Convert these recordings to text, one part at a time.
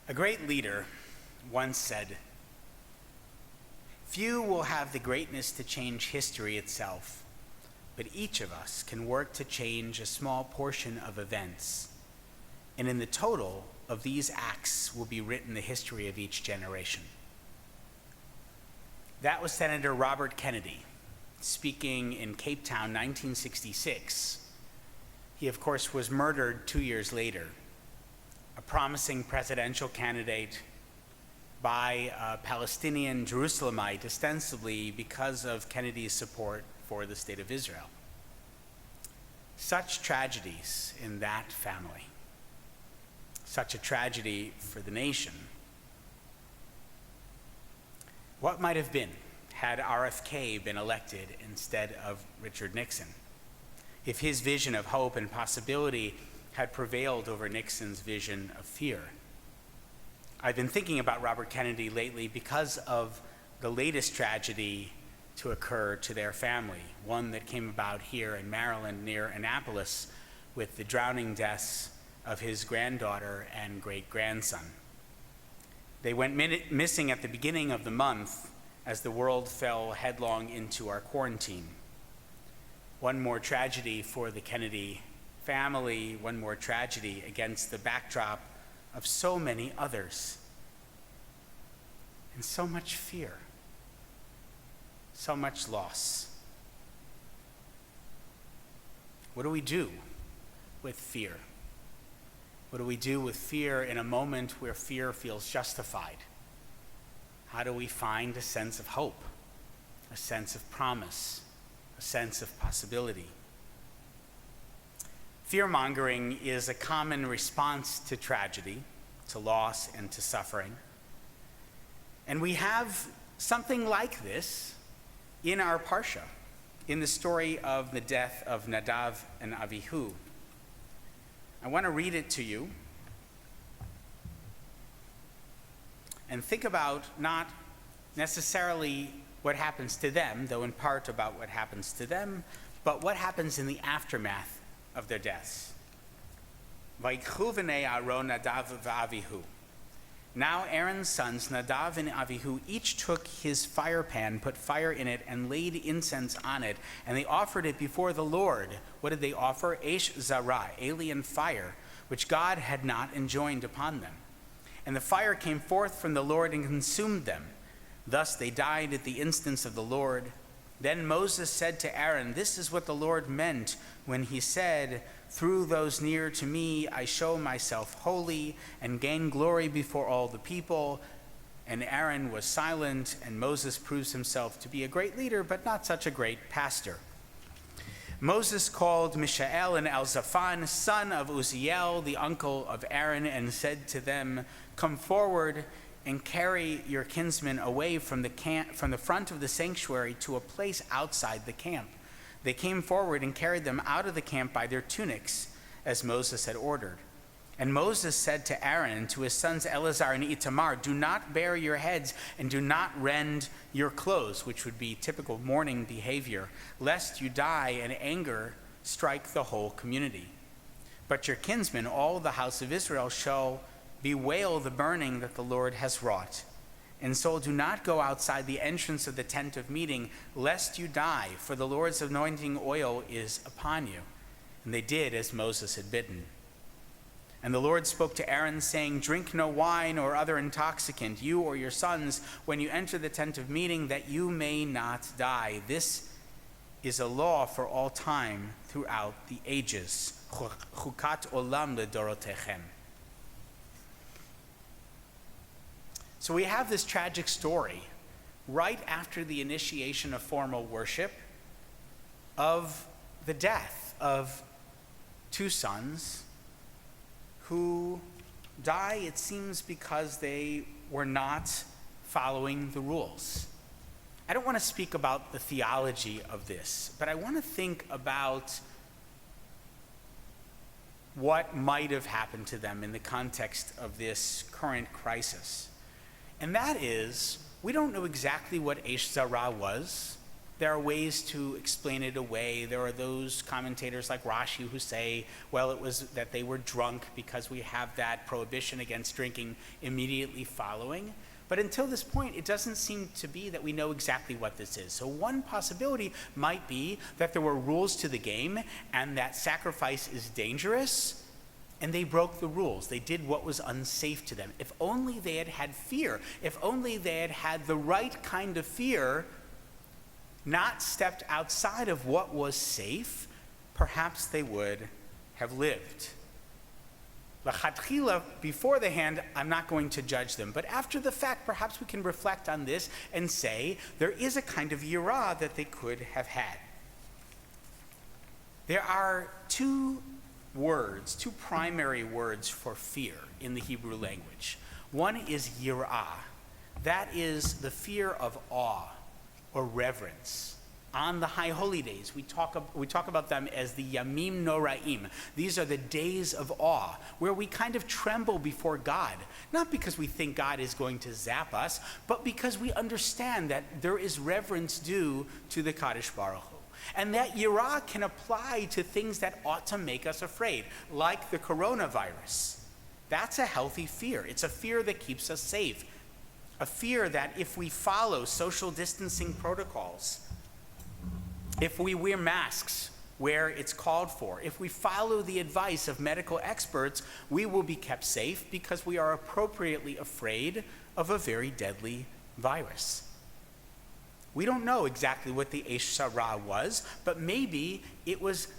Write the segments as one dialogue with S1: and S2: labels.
S1: A great leader once said, "Few will have the greatness to change history itself, but each of us can work to change a small portion of events, and in the total of these acts will be written the history of each generation." That was Senator Robert Kennedy, speaking in Cape Town, 1966. He, of course, was murdered 2 years later, a promising presidential candidate by a Palestinian Jerusalemite, ostensibly because of Kennedy's support for the state of Israel. Such tragedies in that family, such a tragedy for the nation. What might have been had RFK been elected instead of Richard Nixon, if his vision of hope and possibility had prevailed over Nixon's vision of fear? I've been thinking about Robert Kennedy lately because of the latest tragedy to occur to their family, one that came about here in Maryland near Annapolis with the drowning deaths of his granddaughter and great-grandson. They went missing at the beginning of the month as the world fell headlong into our quarantine. One more tragedy for the Kennedy family, one more tragedy against the backdrop of so many others. And so much fear, so much loss. What do we do with fear? What do we do with fear in a moment where fear feels justified? How do we find a sense of hope, a sense of promise, a sense of possibility? Fear-mongering is a common response to tragedy, to loss, and to suffering. And we have something like this in our Parsha, in the story of the death of Nadav and Avihu. I want to read it to you and think about not necessarily what happens to them, though in part about what happens to them, but what happens in the aftermath of their deaths. Vayikchu v'nei Aaron Nadav v'Avihu. Now Aaron's sons, Nadav and Avihu, each took his fire pan, put fire in it, and laid incense on it, and they offered it before the Lord. What did they offer? Eish Zarah, alien fire, which God had not enjoined upon them. And the fire came forth from the Lord and consumed them. Thus they died at the instance of the Lord. Then Moses said to Aaron, "This is what the Lord meant when he said, 'Through those near to me I show myself holy and gain glory before all the people.'" And Aaron was silent, and Moses proves himself to be a great leader, but not such a great pastor. Moses called Mishael and Elzaphan, son of Uzziel, the uncle of Aaron, and said to them, "Come forward and carry your kinsmen away from the front of the sanctuary to a place outside the camp." They came forward and carried them out of the camp by their tunics, as Moses had ordered. And Moses said to Aaron and to his sons Eleazar and Itamar, "Do not bare your heads and do not rend your clothes," which would be typical mourning behavior, "lest you die and anger strike the whole community. But your kinsmen, all the house of Israel, shall bewail the burning that the Lord has wrought. And so do not go outside the entrance of the tent of meeting, lest you die, for the Lord's anointing oil is upon you." And they did as Moses had bidden. And the Lord spoke to Aaron, saying, "Drink no wine or other intoxicant, you or your sons, when you enter the tent of meeting, that you may not die. This is a law for all time throughout the ages. Chukat olam ledorotechem." So we have this tragic story right after the initiation of formal worship of the death of two sons who die, it seems, because they were not following the rules. I don't want to speak about the theology of this, but I want to think about what might have happened to them in the context of this current crisis. And that is, we don't know exactly what Eish Zarah was. There are ways to explain it away. There are those commentators like Rashi who say, well, it was that they were drunk because we have that prohibition against drinking immediately following. But until this point, it doesn't seem to be that we know exactly what this is. So one possibility might be that there were rules to the game and that sacrifice is dangerous, and they broke the rules. They did what was unsafe to them. If only they had had fear, if only they had had the right kind of fear, not stepped outside of what was safe, perhaps they would have lived. L'chatchila, before the hand, I'm not going to judge them. But after the fact, perhaps we can reflect on this and say there is a kind of yirah that they could have had. There are two primary words for fear in the Hebrew language. One is yirah. That is the fear of awe or reverence. On the high holy days, we talk about them as the Yamim Noraim. These are the days of awe, where we kind of tremble before God, not because we think God is going to zap us, but because we understand that there is reverence due to the Kadosh Baruch Hu. And that yirah can apply to things that ought to make us afraid, like the coronavirus. That's a healthy fear. It's a fear that keeps us safe. A fear that if we follow social distancing protocols, if we wear masks where it's called for, if we follow the advice of medical experts, we will be kept safe because we are appropriately afraid of a very deadly virus. We don't know exactly what the Eish Sarah was, but maybe it was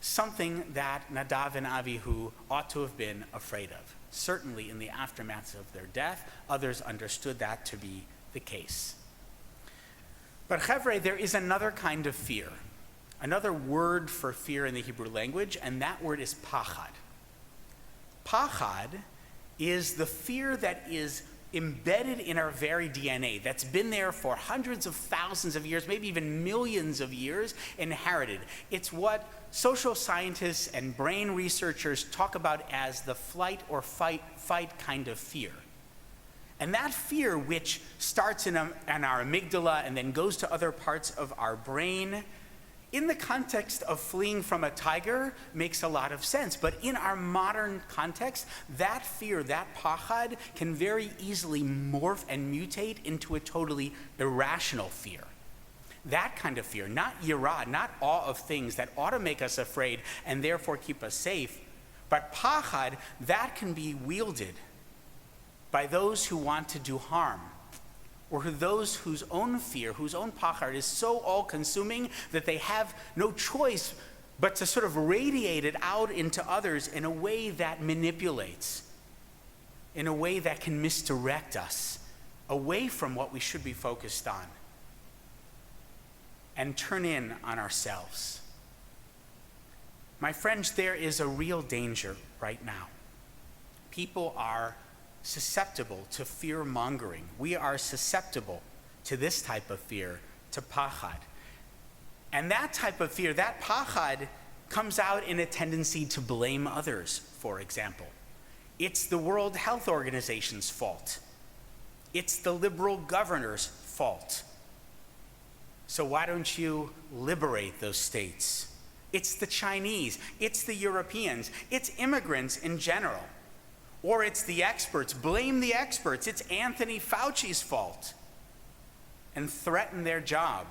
S1: something that Nadav and Avihu ought to have been afraid of. Certainly in the aftermath of their death, others understood that to be the case. But Chevre, there is another kind of fear, another word for fear in the Hebrew language, and that word is pachad. Pachad is the fear that is embedded in our very DNA, that's been there for hundreds of thousands of years, maybe even millions of years, inherited. It's what social scientists and brain researchers talk about as the flight or fight kind of fear. And that fear, which starts in our amygdala and then goes to other parts of our brain, in the context of fleeing from a tiger, makes a lot of sense. But in our modern context, that fear, that pachad, can very easily morph and mutate into a totally irrational fear. That kind of fear, not yirah, not awe of things that ought to make us afraid and therefore keep us safe, but pachad, that can be wielded by those who want to do harm, or those whose own fear, whose own pachad is so all-consuming that they have no choice but to sort of radiate it out into others in a way that manipulates, in a way that can misdirect us away from what we should be focused on and turn in on ourselves. My friends, there is a real danger right now. People are susceptible to fear-mongering. We are susceptible to this type of fear, to pachad. And that type of fear, that pachad, comes out in a tendency to blame others, for example. It's the World Health Organization's fault. It's the liberal governor's fault. So why don't you liberate those states? It's the Chinese, it's the Europeans, it's immigrants in general. Or it's the experts, blame the experts, it's Anthony Fauci's fault. And threaten their job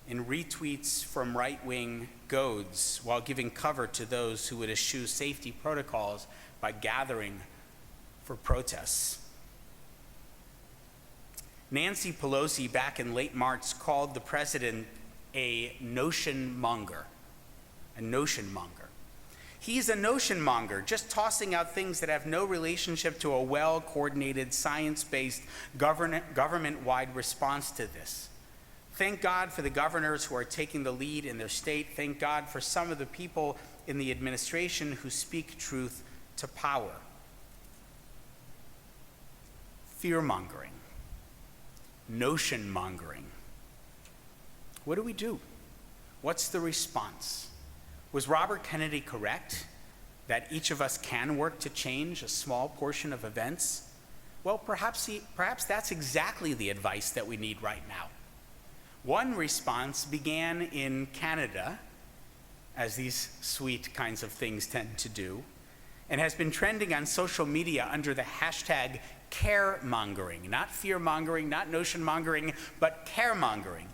S1: in retweets from right-wing goads while giving cover to those who would eschew safety protocols by gathering for protests. Nancy Pelosi, back in late March, called the president a notion monger. A notion monger. He's a notion monger, just tossing out things that have no relationship to a well-coordinated, science-based, government-wide response to this. Thank God for the governors who are taking the lead in their state. Thank God for some of the people in the administration who speak truth to power. Fear-mongering. Notion-mongering. What do we do? What's the response? Was Robert Kennedy correct that each of us can work to change a small portion of events? Well, perhaps that's exactly the advice that we need right now. One response began in Canada, as these sweet kinds of things tend to do, and has been trending on social media under the hashtag caremongering. Not fear-mongering, not notion-mongering, but caremongering.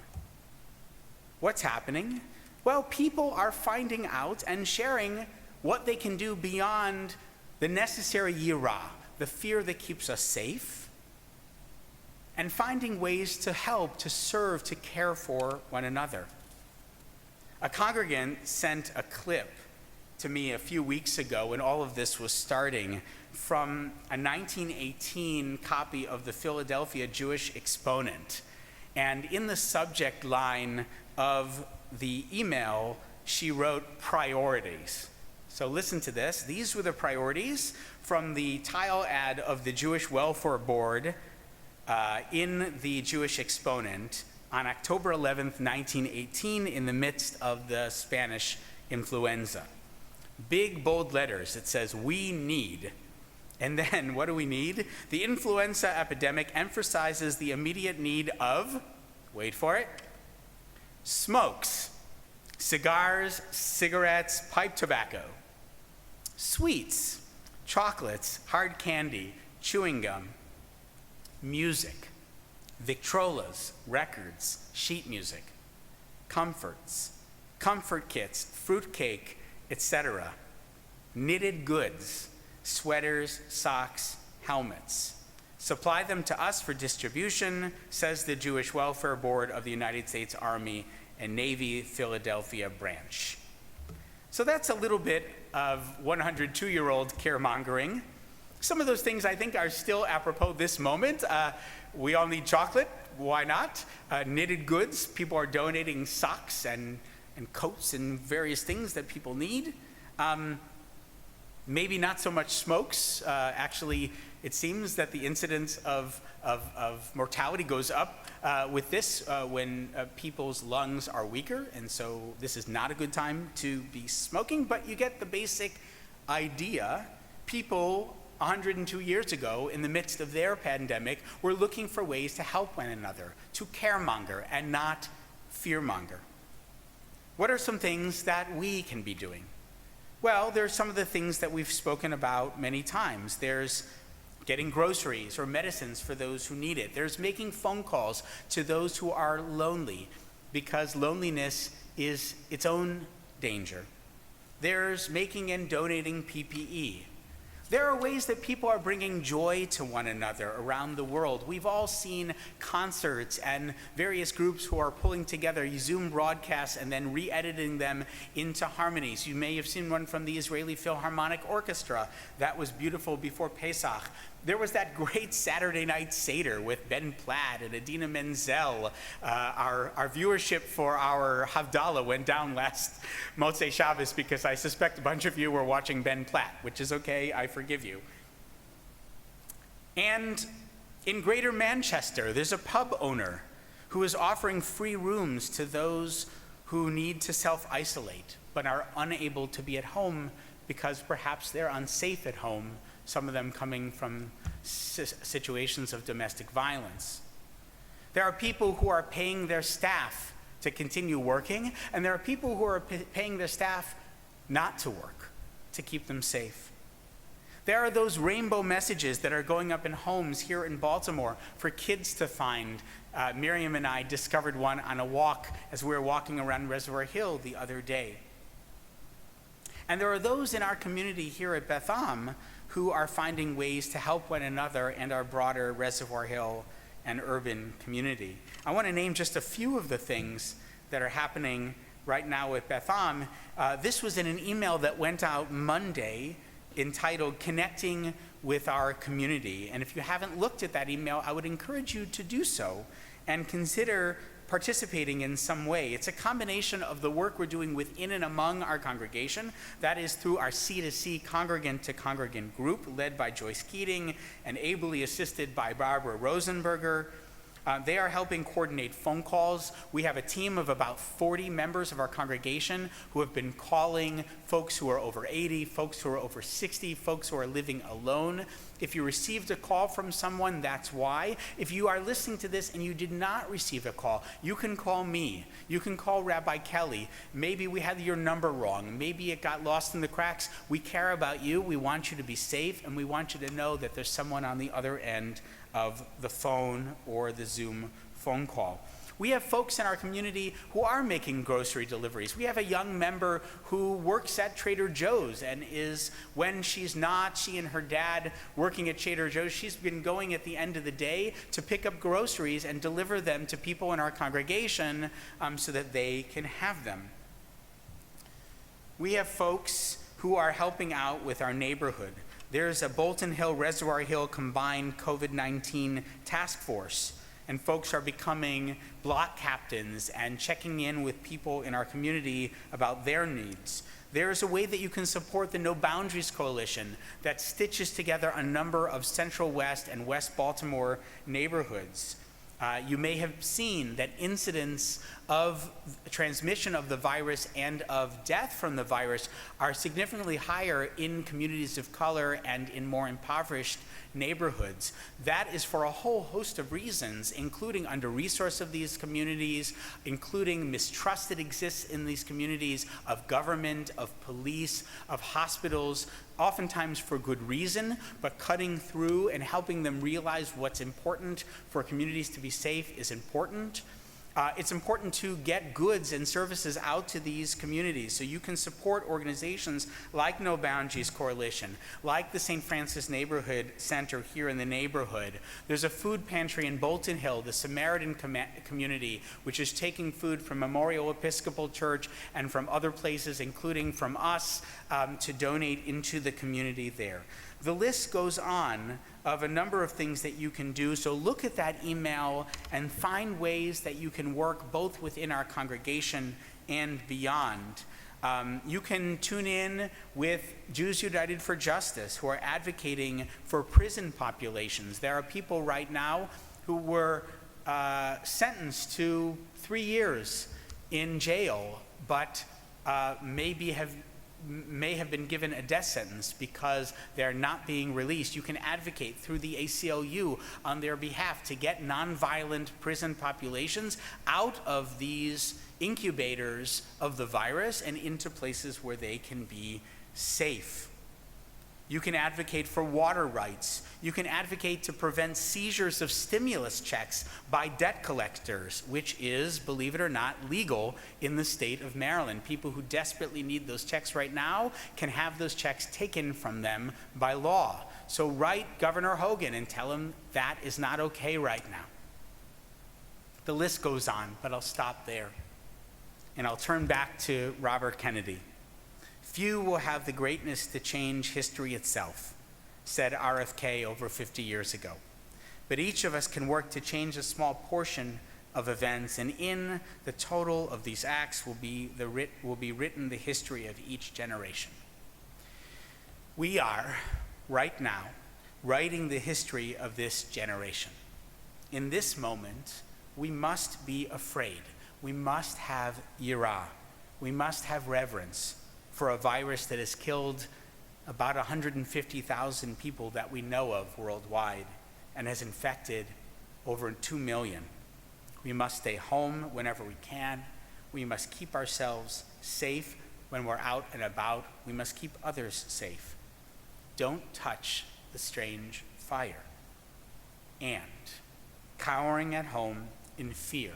S1: What's happening? Well, people are finding out and sharing what they can do beyond the necessary yirah, the fear that keeps us safe, and finding ways to help, to serve, to care for one another. A congregant sent a clip to me a few weeks ago when all of this was starting from a 1918 copy of the Philadelphia Jewish Exponent. And in the subject line of the email, she wrote priorities. So listen to this. These were the priorities from the tile ad of the Jewish Welfare Board in the Jewish Exponent on October 11th, 1918, in the midst of the Spanish influenza. Big, bold letters. It says, "We need." And then, what do we need? The influenza epidemic emphasizes the immediate need of, wait for it, smokes, cigars, cigarettes, pipe tobacco, sweets, chocolates, hard candy, chewing gum, music, Victrolas, records, sheet music, comforts, comfort kits, fruitcake, etc., knitted goods, sweaters, socks, helmets. Supply them to us for distribution, says the Jewish Welfare Board of the United States Army and Navy Philadelphia branch. So that's a little bit of 102-year-old caremongering. Some of those things I think are still apropos this moment. We all need chocolate, why not? Knitted goods, people are donating socks and coats and various things that people need. Maybe not so much smokes. Actually, it seems that the incidence of mortality goes up with this when people's lungs are weaker, and so this is not a good time to be smoking, but you get the basic idea. People 102 years ago, in the midst of their pandemic, were looking for ways to help one another, to caremonger and not fearmonger. What are some things that we can be doing? Well, there's some of the things that we've spoken about many times. There's getting groceries or medicines for those who need it. There's making phone calls to those who are lonely, because loneliness is its own danger. There's making and donating PPE. There are ways that people are bringing joy to one another around the world. We've all seen concerts and various groups who are pulling together Zoom broadcasts and then re-editing them into harmonies. You may have seen one from the Israeli Philharmonic Orchestra. That was beautiful before Pesach. There was that great Saturday night Seder with Ben Platt and Adina Menzel. Our viewership for our Havdalah went down last Motzei Shabbos because I suspect a bunch of you were watching Ben Platt, which is okay, I forgive you. And in Greater Manchester, there's a pub owner who is offering free rooms to those who need to self-isolate but are unable to be at home because perhaps they're unsafe at home, some of them coming from situations of domestic violence. There are people who are paying their staff to continue working, and there are people who are paying their staff not to work, to keep them safe. There are those rainbow messages that are going up in homes here in Baltimore for kids to find. Miriam and I discovered one on a walk as we were walking around Reservoir Hill the other day. And there are those in our community here at Beth Am who are finding ways to help one another and our broader Reservoir Hill and urban community. I want to name just a few of the things that are happening right now at Beth Am. This was in an email that went out Monday entitled Connecting with Our Community. And if you haven't looked at that email, I would encourage you to do so and consider participating in some way. It's a combination of the work we're doing within and among our congregation. That is through our C2C congregant-to-congregant group led by Joyce Keating and ably assisted by Barbara Rosenberger. They are helping coordinate phone calls. We have a team of about 40 members of our congregation who have been calling folks who are over 80, folks who are over 60, folks who are living alone. If you received a call from someone, that's why. If you are listening to this and you did not receive a call, you can call me. You can call Rabbi Kelly. Maybe we had your number wrong. Maybe it got lost in the cracks. We care about you. We want you to be safe, and we want you to know that there's someone on the other end of the phone or the Zoom phone call. We have folks in our community who are making grocery deliveries. We have a young member who works at Trader Joe's and is, when she and her dad working at Trader Joe's, she's been going at the end of the day to pick up groceries and deliver them to people in our congregation so that they can have them. We have folks who are helping out with our neighborhood. There's a Bolton Hill, Reservoir Hill combined COVID-19 task force, and folks are becoming block captains and checking in with people in our community about their needs. There is a way that you can support the No Boundaries Coalition that stitches together a number of Central West and West Baltimore neighborhoods. You may have seen that incidents of transmission of the virus and of death from the virus are significantly higher in communities of color and in more impoverished neighborhoods. That is for a whole host of reasons, including under-resourced of these communities, including mistrust that exists in these communities of government, of police, of hospitals, oftentimes for good reason, but cutting through and helping them realize what's important for communities to be safe is important. It's important to get goods and services out to these communities, so you can support organizations like No Boundaries Coalition, like the St. Francis Neighborhood Center here in the neighborhood. There's a food pantry in Bolton Hill, the Samaritan community, which is taking food from Memorial Episcopal Church and from other places, including from us, to donate into the community there. The list goes on of a number of things that you can do, so look at that email and find ways that you can work both within our congregation and beyond. You can tune in with Jews United for Justice, who are advocating for prison populations. There are people right now who were sentenced to 3 years in jail, but may have been given a death sentence because they're not being released. You can advocate through the ACLU on their behalf to get nonviolent prison populations out of these incubators of the virus and into places where they can be safe. You can advocate for water rights. You can advocate to prevent seizures of stimulus checks by debt collectors, which is, believe it or not, legal in the state of Maryland. People who desperately need those checks right now can have those checks taken from them by law. So write Governor Hogan and tell him that is not okay right now. The list goes on, but I'll stop there. And I'll turn back to Robert Kennedy. Few will have the greatness to change history itself, said RFK over 50 years ago. But each of us can work to change a small portion of events, and in the total of these acts will be written the history of each generation. We are, right now, writing the history of this generation. In this moment, we must be afraid. We must have yirah. We must have reverence for a virus that has killed about 150,000 people that we know of worldwide and has infected over 2 million. We must stay home whenever we can. We must keep ourselves safe when we're out and about. We must keep others safe. Don't touch the strange fire. And cowering at home in fear,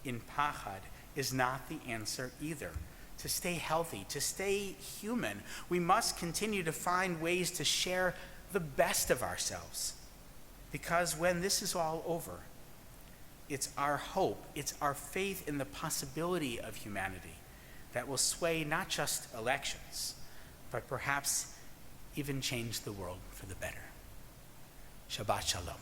S1: in pachad, is not the answer either. To stay healthy, to stay human, we must continue to find ways to share the best of ourselves. Because when this is all over, it's our hope, it's our faith in the possibility of humanity that will sway not just elections, but perhaps even change the world for the better. Shabbat Shalom.